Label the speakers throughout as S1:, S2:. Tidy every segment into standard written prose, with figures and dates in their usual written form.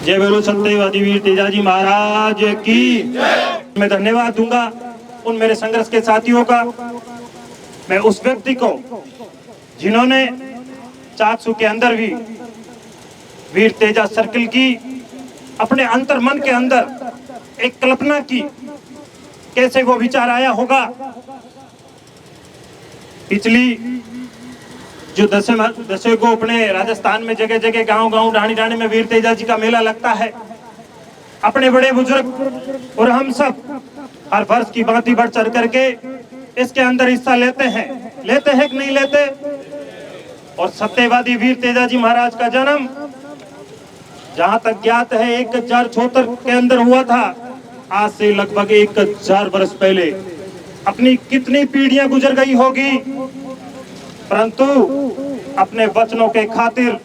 S1: जय बोलो सत्यवादी वीर तेजाजी महाराज की। मैं धन्यवाद दूंगा उन मेरे संघर्ष के साथियों का, मैं उस व्यक्ति को जिन्होंने चाकसू के अंदर भी वीर तेजा सर्किल की अपने अंतर मन के अंदर एक कल्पना की, कैसे वो विचार आया होगा। पिछली जो दशे को अपने राजस्थान में जगह जगह गांव-गांव ढाणी-ढाणी में वीर तेजा जी का मेला लगता है। अपने बड़े बुजुर्ग और हम सब हर वर्ष की भांति बढ़ चढ़ करके इसके अंदर हिस्सा लेते हैं कि नहीं लेते। और सत्यवादी वीर तेजाजी महाराज का जन्म जहां तक ज्ञात है 1076 के अंदर हुआ था। आज से लगभग 1000 वर्ष पहले अपनी कितनी पीढ़ियां गुजर गई होगी, परंतु अपने वचनों के खातिर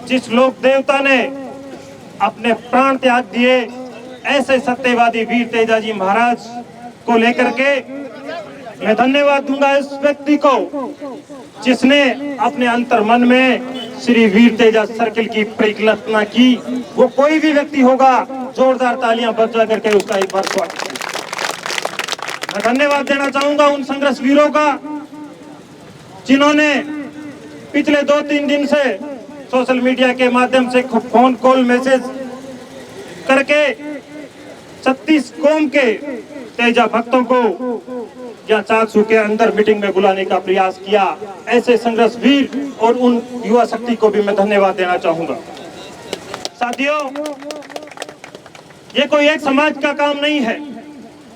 S1: जिस लोक देवता ने अपने प्राण त्याग दिए, ऐसे सत्यवादी वीर तेजाजी महाराज को लेकर के मैं धन्यवाद दूंगा इस व्यक्ति को जिसने अपने अंतर मन में श्री वीर तेजा सर्किल की परिकल्पना की। वो कोई भी व्यक्ति होगा, जोरदार तालियां बजा करके उसका एक बार स्वागत करें। मैं धन्यवाद देना चाहूंगा उन संघर्ष वीरों का जिन्होंने पिछले 2-3 दिन से सोशल मीडिया के माध्यम से फोन कॉल मैसेज करके 36 कौम के तेजा भक्तों को या चाकसू के अंदर मीटिंग में बुलाने का प्रयास किया। ऐसे संघर्ष वीर और उन युवा शक्ति को भी मैं धन्यवाद देना चाहूंगा। साथियों, ये कोई एक समाज का काम नहीं है।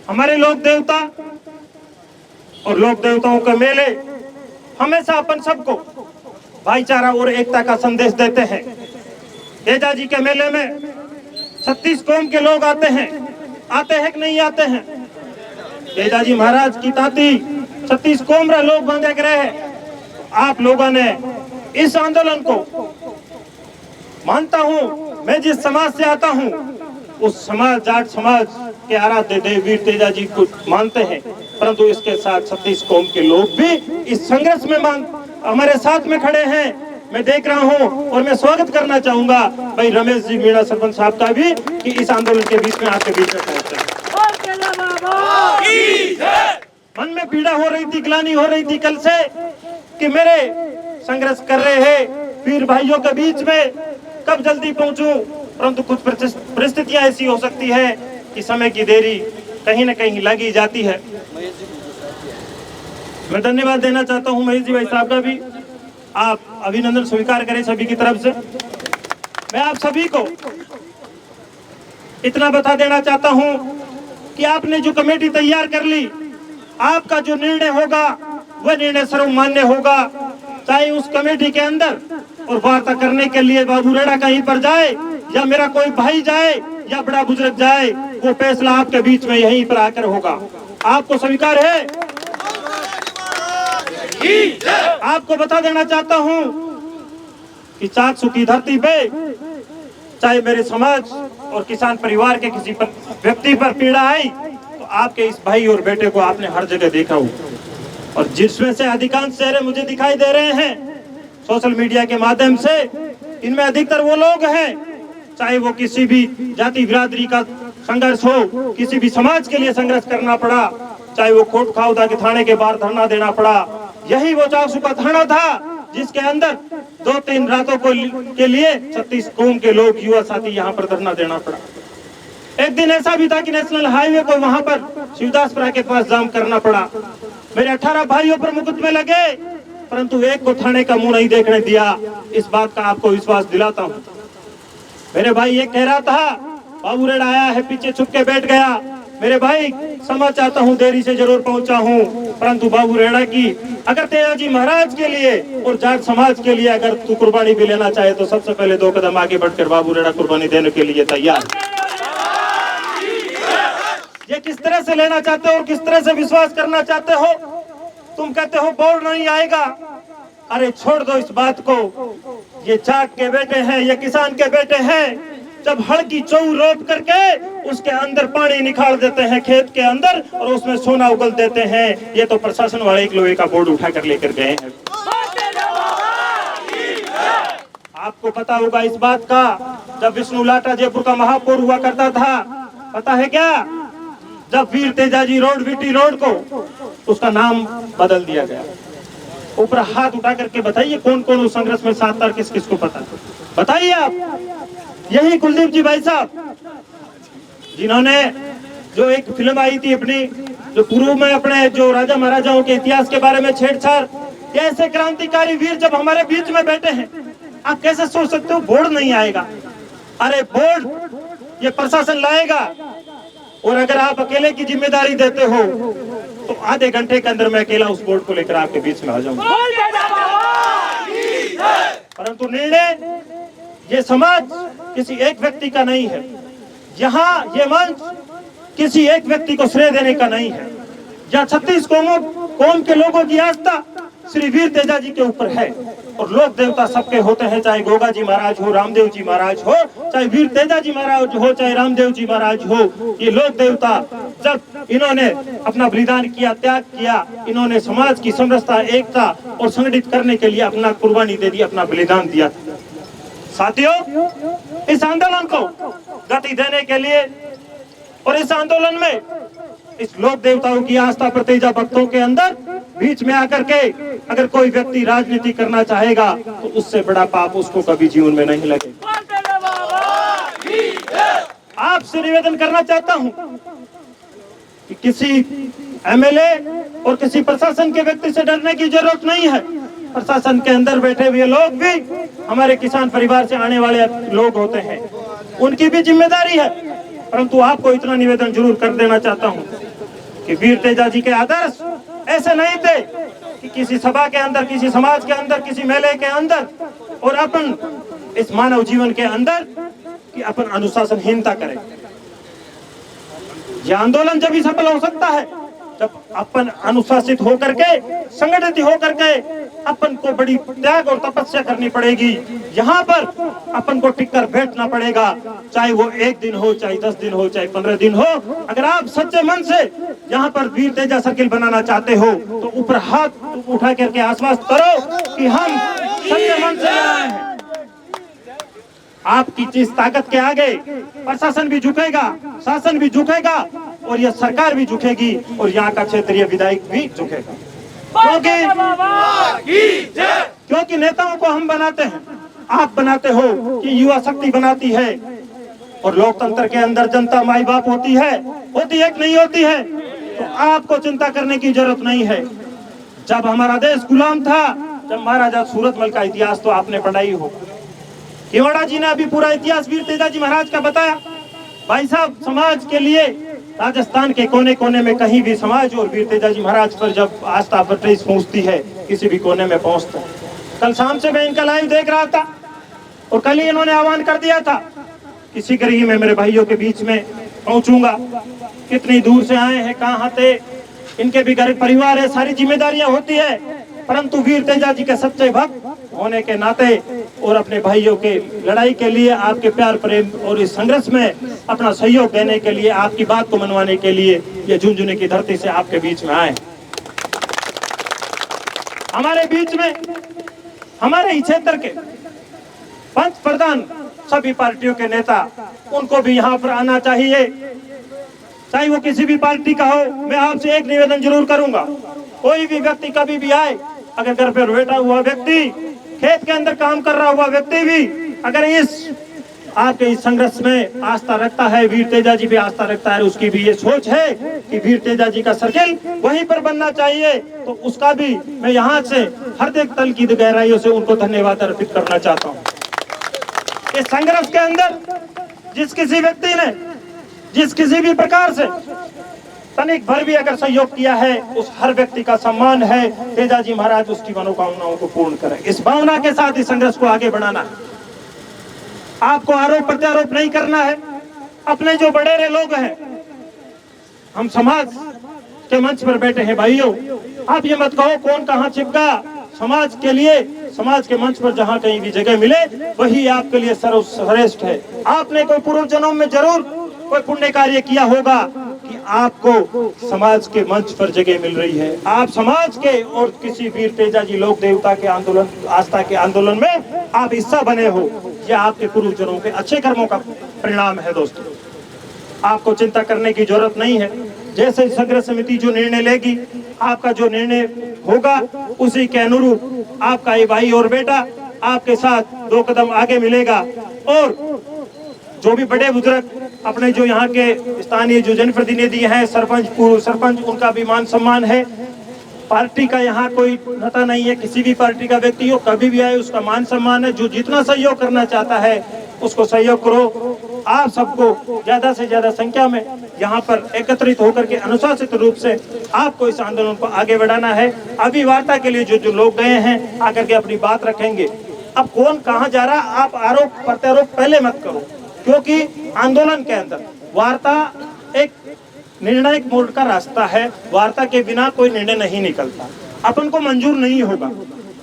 S1: हमारे लोक देवता और लोक देवताओं के मेले हमेशा अपन सबको भाईचारा और एकता का संदेश देते हैं। तेजा जी के मेले में 36 कौम के लोग आते हैं कि नहीं आते हैं। तेजा जी महाराज की ताती 36 कौम रे लोग बांधे गए हैं। आप लोगों ने इस आंदोलन को, मानता हूं मैं जिस समाज से आता हूं उस समाज जाट समाज के आराध्य देव वीर तेजा जी को मानते हैं, परंतु इसके साथ 36 कौम के लोग भी इस संघर्ष में हमारे साथ में खड़े हैं। मैं देख रहा हूं और मैं स्वागत करना चाहूंगा भाई रमेश जी मीणा सरपंच साहब का भी कि इस आंदोलन के बीच में आपके बीच में पहुंचे। मन में पीड़ा हो रही थी, ग्लानि हो रही थी कल से कि मेरे संघर्ष कर रहे हैं वीर भाइयों के बीच में कब जल्दी पहुंचूं, परंतु कुछ परिस्थितियां ऐसी हो सकती है कि समय की देरी कहीं न कहीं लगी जाती है। मैं धन्यवाद देना चाहता हूं महेश जी भाई साहब का भी, आप अभिनंदन स्वीकार करें सभी की तरफ से। मैं आप सभी को इतना बता देना चाहता हूं कि आपने जो कमेटी तैयार कर ली, आपका जो निर्णय होगा वह निर्णय सर्वमान्य होगा। चाहे उस कमेटी के अंदर और वार्ता करने के लिए बाबू रेड़ा कहीं पर जाए या मेरा कोई भाई जाए या बड़ा बुजुर्ग जाए, वो फैसला आपके बीच में यहीं पर आकर होगा। आपको स्वीकार है? आपको बता देना चाहता हूं कि चाकसू की धरती पे चाहे मेरे समाज और किसान परिवार के किसी व्यक्ति पर पीड़ा आई तो आपके इस भाई और बेटे को आपने हर जगह देखा हो, और जिसमें से अधिकांश चेहरे मुझे दिखाई दे रहे हैं सोशल मीडिया के माध्यम से, इनमें अधिकतर वो लोग हैं, चाहे वो किसी भी जाति बिरादरी का संघर्ष हो, किसी भी समाज के लिए संघर्ष करना पड़ा, चाहे वो कोट खाउदा के थाने के बाहर धरना देना पड़ा। यही वो चाकसू का थाना था जिसके अंदर 2-3 रातों के लिए 36 कौम के लोग युवा साथी यहाँ पर धरना देना पड़ा। एक दिन ऐसा भी था कि नेशनल हाईवे को वहां पर शिवदासपुरा के पास जाम करना पड़ा। मेरे 18 भाइयों पर मुकदमे लगे, परंतु एक को थाने का मुंह नहीं देखने दिया। इस बात का आपको विश्वास दिलाता हूँ। मेरे भाई ये कह रहा था बाबू रेड़ा आया है, पीछे छुप के बैठ गया। मेरे भाई क्षमा चाहता हूँ, देरी से जरूर पहुंचा हूँ, परंतु बाबू रेड़ा की अगर तेजाजी महाराज के लिए और जाट समाज के लिए अगर तू कुर्बानी भी लेना चाहे तो सबसे पहले 2 कदम आगे बढ़कर बाबू रेड़ा कुर्बानी देने के लिए तैयार। ये किस तरह से लेना चाहते हो और किस तरह से विश्वास करना चाहते हो? तुम कहते हो बोर्ड नहीं आएगा, अरे छोड़ दो इस बात को। ये जाट के बेटे हैं, ये किसान के बेटे हैं। जब हड़ की चौ रोप करके उसके अंदर पानी निकाल देते हैं खेत के अंदर और उसमें सोना उगल देते हैं। ये तो प्रशासन वाले एक लोहे का बोर्ड उठा कर लेकर गए हैं। आपको पता होगा इस बात का, जब विष्णु लाटा जयपुर का महापौर हुआ करता था, पता है क्या, जब वीर तेजाजी रोड, वीटी रोड को उसका नाम बदल दिया गया। ऊपर हाथ उठा करके बताइए कौन कौन उस संघर्ष में साथ था, किस किस को पता, बताइए आप। यही कुलदीप जी भाई साहब, जिन्होंने जो एक फिल्म आई थी अपनी, जो पूर्व में अपने जो राजा महाराजाओं के इतिहास के बारे में छेड़छाड़, ऐसे क्रांतिकारी वीर जब हमारे बीच में बैठे हैं, आप कैसे सोच सकते हो बोर्ड नहीं आएगा? अरे बोर्ड ये प्रशासन लाएगा, और अगर आप अकेले की जिम्मेदारी देते हो तो आधे घंटे के अंदर मैं अकेला उस बोर्ड को लेकर आपके बीच में आ जाऊंगा। परंतु निर्णय ये समाज किसी एक व्यक्ति का नहीं है, यहाँ ये मंच किसी एक व्यक्ति को श्रेय देने का नहीं है। जहाँ 36 कौम के लोगों की आस्था श्री वीर तेजाजी के ऊपर है, और लोक देवता सबके होते हैं, चाहे गोगा जी महाराज हो, रामदेव जी महाराज हो, चाहे वीर तेजाजी महाराज हो, चाहे रामदेव जी महाराज हो। ये लोक देवता जब इन्होंने अपना बलिदान किया, त्याग किया, इन्होंने समाज की समरसता, एकता और संगठित करने के लिए अपना कुर्बानी दे दी, अपना बलिदान दिया। साथियों, इस आंदोलन को गति देने के लिए और इस आंदोलन में इस लोक देवताओं की आस्था पर तेजा भक्तों के अंदर बीच में आकर के अगर कोई व्यक्ति राजनीति करना चाहेगा तो उससे बड़ा पाप उसको कभी जीवन में नहीं लगेगा। आपसे निवेदन करना चाहता हूं कि किसी एमएलए और किसी प्रशासन के व्यक्ति से डरने की जरूरत नहीं है। प्रशासन के अंदर बैठे हुए लोग भी हमारे किसान परिवार से आने वाले लोग होते हैं, उनकी भी जिम्मेदारी है। परंतु आपको इतना निवेदन जरूर कर देना चाहता हूं कि वीर तेजाजी के आदर्श ऐसे नहीं थे कि किसी सभा के अंदर, किसी समाज के अंदर, किसी मेले के अंदर और अपन इस मानव जीवन के अंदर कि अपन अनुशासनहीनता करें। यह आंदोलन जब ही सफल हो सकता है जब अपन अनुशासित होकर के, संगठित होकर के अपन को बड़ी त्याग और तपस्या करनी पड़ेगी। यहाँ पर अपन को टिक कर बैठना पड़ेगा, चाहे वो 1 दिन हो, चाहे 10 दिन हो, चाहे 15 दिन हो। अगर आप सच्चे मन से यहाँ पर वीर तेजा सर्किल बनाना चाहते हो तो ऊपर हाथ उठा करके आश्वस्त करो कि हम सच्चे मन से आए हैं। आपकी इस ताकत के आगे प्रशासन भी झुकेगा, शासन भी झुकेगा और यह सरकार भी झुकेगी और यहाँ का क्षेत्रीय विधायक भी झुकेगा। क्योंकि नेताओं को हम बनाते हैं, आप बनाते हो कि युवा शक्ति बनाती है, और लोकतंत्र के अंदर जनता माई बाप होती है कि नहीं होती है, तो आपको चिंता करने की जरूरत नहीं है। जब हमारा देश गुलाम था, जब महाराजा सूरजमल का इतिहास तो आपने पढ़ा ही होगा। केवड़ा जी ने अभी पूरा इतिहास वीर तेजाजी महाराज का बताया। भाई साहब, समाज के लिए राजस्थान के कोने कोने में कहीं भी समाज और वीर तेजाजी महाराज पर जब आस्था बटरीस पहुंचती है, किसी भी कोने में पहुंचता है। कल शाम से मैं इनका लाइव देख रहा था और कल ही इन्होंने आह्वान कर दिया था कि शीघ्र ही मैं मेरे भाइयों के बीच में पहुंचूंगा। कितनी दूर से आए हैं, कहाँ थे, इनके भी घर परिवार है, सारी जिम्मेदारियां होती है, परंतु वीर तेजाजी के सच्चे भक्त होने के नाते और अपने भाइयों के लड़ाई के लिए, आपके प्यार प्रेम और इस संघर्ष में अपना सहयोग देने के लिए, आपकी बात को मनवाने के लिए ये झुंझुनू की धरती से आपके बीच में आए। हमारे बीच में हमारे ही क्षेत्र के पंच प्रधान सभी पार्टियों के नेता, उनको भी यहाँ पर आना चाहिए, चाहे वो किसी भी पार्टी का हो। मैं आपसे एक निवेदन जरूर करूंगा, कोई भी व्यक्ति कभी भी आए, अगर घर पर बैठा हुआ व्यक्ति, खेत के अंदर काम कर रहा हुआ व्यक्ति भी अगर इस आपके इस संघर्ष में आस्था रखता है, वीर तेजाजी भी आस्था रखता है, उसकी भी ये सोच है कि वीर तेजाजी का सर्किल वहीं पर बनना चाहिए, तो उसका भी मैं यहाँ से हृदय तल की गहराइयों से उनको धन्यवाद अर्पित करना चाहता हूँ। इस संघर्ष के अंदर जिस किसी व्यक्ति ने जिस किसी भी प्रकार से तनिक भर भी अगर सहयोग किया है, उस हर व्यक्ति का सम्मान है। तेजाजी महाराज उसकी मनोकामनाओं को पूर्ण करें। इस भावना के साथ इस संघर्ष को आगे बढ़ाना है। आपको आरोप प्रत्यारोप नहीं करना है। अपने जो बड़ेरे लोग हैं, हम समाज के मंच पर बैठे हैं भाइयों, आप ये मत कहो कौन कहाँ चिपका। समाज के लिए, समाज के मंच पर जहाँ कहीं भी जगह मिले वही आपके लिए सर्वश्रेष्ठ है। आपने कोई पूर्व जन्म में जरूर कोई पुण्य कार्य किया होगा कि आपको समाज के मंच पर जगह मिल रही है। आप समाज के और किसी वीर तेजा जी लोक देवता के आंदोलन, आस्था के आंदोलन में आप हिस्सा बने हो, यह आपके पूर्वजों के अच्छे कर्मों का परिणाम है। दोस्तों, आपको चिंता करने की जरूरत नहीं है। जैसे संघर्ष समिति जो निर्णय लेगी, आपका जो निर्णय होगा उसी के अनुरूप आपका ये भाई और बेटा आपके साथ 2 कदम आगे मिलेगा। और जो भी बड़े बुजुर्ग अपने जो यहाँ के स्थानीय जो जनप्रतिनिधि हैं, सरपंच, पूर्व सरपंच, उनका भी मान सम्मान है। पार्टी का यहाँ कोई नाता नहीं है, किसी भी पार्टी का व्यक्ति हो, कभी भी आए उसका मान सम्मान है। जो जितना सहयोग करना चाहता है उसको सहयोग करो। आप सबको ज्यादा से ज्यादा संख्या में यहाँ पर एकत्रित होकर के अनुशासित रूप से आपको इस आंदोलन को आगे बढ़ाना है। अभी वार्ता के लिए जो लोग गए हैं आकर के अपनी बात रखेंगे। अब कौन कहाँ जा रहा, आप आरोप प्रत्यारोप पहले मत करो, क्योंकि आंदोलन के अंदर वार्ता एक निर्णायक मोड़ का रास्ता है। वार्ता के बिना कोई निर्णय नहीं निकलता, अपन को मंजूर नहीं होगा।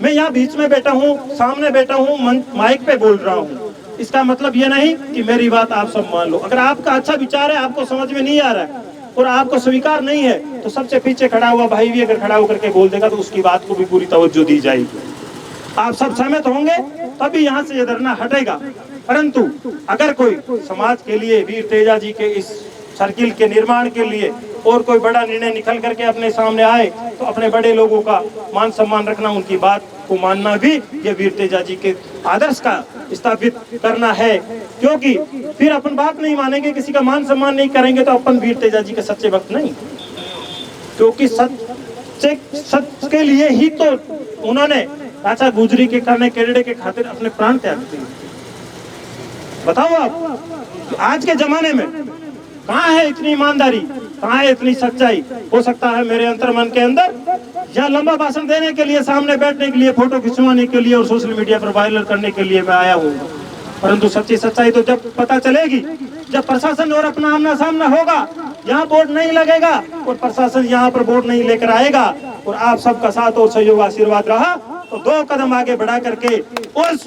S1: मैं यहाँ बीच में बैठा हूँ, सामने बैठा हूँ, माइक पे बोल रहा हूँ, इसका मतलब ये नहीं कि मेरी बात आप सब मान लो। अगर आपका अच्छा विचार है, आपको समझ में नहीं आ रहा है और आपको स्वीकार नहीं है, तो सबसे पीछे खड़ा हुआ भाई भी अगर खड़ा होकर के बोल देगा तो उसकी बात को भी पूरी तवज्जो दी जाएगी। आप सब सहमत होंगे तभी यहाँ से ये धरना हटेगा। परंतु अगर कोई समाज के लिए, वीर तेजा जी के इस सर्किल के निर्माण के लिए और कोई बड़ा निर्णय निकल करके अपने सामने आए, तो अपने बड़े लोगों का मान सम्मान रखना, उनकी बात को मानना भी ये वीर तेजा जी के आदर्श का स्थापित करना है। क्योंकि फिर अपन बात नहीं मानेंगे, किसी का मान सम्मान नहीं करेंगे, तो अपन वीर तेजा जी के सच्चे भक्त नहीं। क्योंकि सच के लिए ही तो उन्होंने चाचा गुजरी के करने केरड़े के खातिर अपने प्राण त्याग दिए। बताओ आप, आज के जमाने में कहाँ है इतनी ईमानदारी, कहाँ है इतनी सच्चाई? हो सकता है मेरे अंतर मन के अंदर या लंबा भाषण देने के लिए, सामने बैठने के लिए, फोटो खिंचवाने के लिए और सोशल मीडिया पर वायरल करने के लिए मैं आया हूँ। परंतु सच्ची सच्चाई तो जब पता चलेगी, जब प्रशासन और अपना आमना सामना होगा। यहाँ बोर्ड नहीं लगेगा और प्रशासन यहाँ पर बोर्ड नहीं लेकर आएगा और आप सबका साथ और सहयोग आशीर्वाद रहा तो 2 कदम आगे बढ़ा करके उस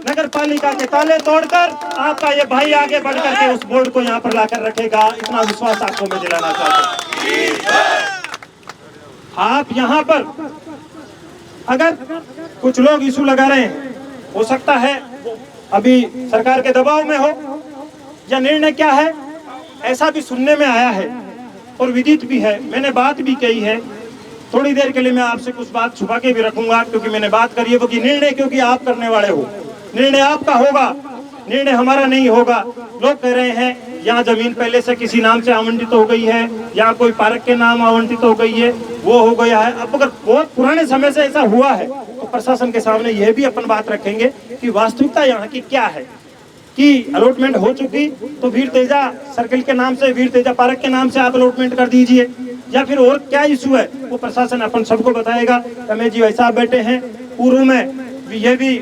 S1: नगर पालिका के ताले तोड़कर आपका ये भाई आगे बढ़ करके उस बोर्ड को यहाँ पर लाकर रखेगा। इतना विश्वास आपको मैं दिलाना चाहता हूँ। आप यहाँ पर अगर कुछ लोग इशू लगा रहे हैं, हो सकता है अभी सरकार के दबाव में हो या निर्णय क्या है, ऐसा भी सुनने में आया है और विदित भी है। मैंने बात भी कही है, थोड़ी देर के लिए मैं आपसे कुछ बात छुपा के भी रखूंगा, क्योंकि मैंने बात करी है वो कि निर्णय क्योंकि आप करने वाले हो, निर्णय आपका होगा, निर्णय हमारा नहीं होगा। लोग कह रहे हैं यहाँ जमीन पहले से किसी नाम से आवंटित हो गई है, यहाँ कोई पार्क के नाम आवंटित हो गई है, वो हो गया है। अब अगर बहुत पुराने समय से ऐसा हुआ है तो प्रशासन के सामने यह भी अपन बात रखेंगे कि वास्तविकता यहाँ की क्या है, कि अलॉटमेंट हो चुकी तो वीर तेजा सर्किल के नाम से, वीर तेजा पार्क के नाम से आप अलॉटमेंट कर दीजिए, या फिर और क्या इशू है वो प्रशासन अपन सबको बताएगा। रमेश जी वैसा बैठे हैं, पूर्व में ये भी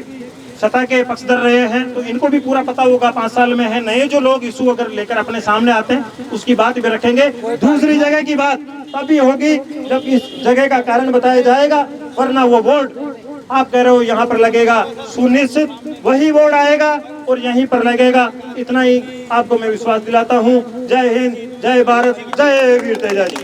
S1: सत्ता के पक्षधर रहे हैं तो इनको भी पूरा पता होगा, 5 साल में है। नए जो लोग इशू अगर लेकर अपने सामने आते हैं उसकी बात भी रखेंगे। दूसरी जगह की बात तभी होगी जब इस जगह का कारण बताया जाएगा, वरना वो बोर्ड आप कह रहे हो यहाँ पर लगेगा, सुनिश्चित वही बोर्ड आएगा और यहीं पर लगेगा। इतना ही आपको मैं विश्वास दिलाता हूँ। जय हिंद, जय भारत, जय वीर तेजा जी।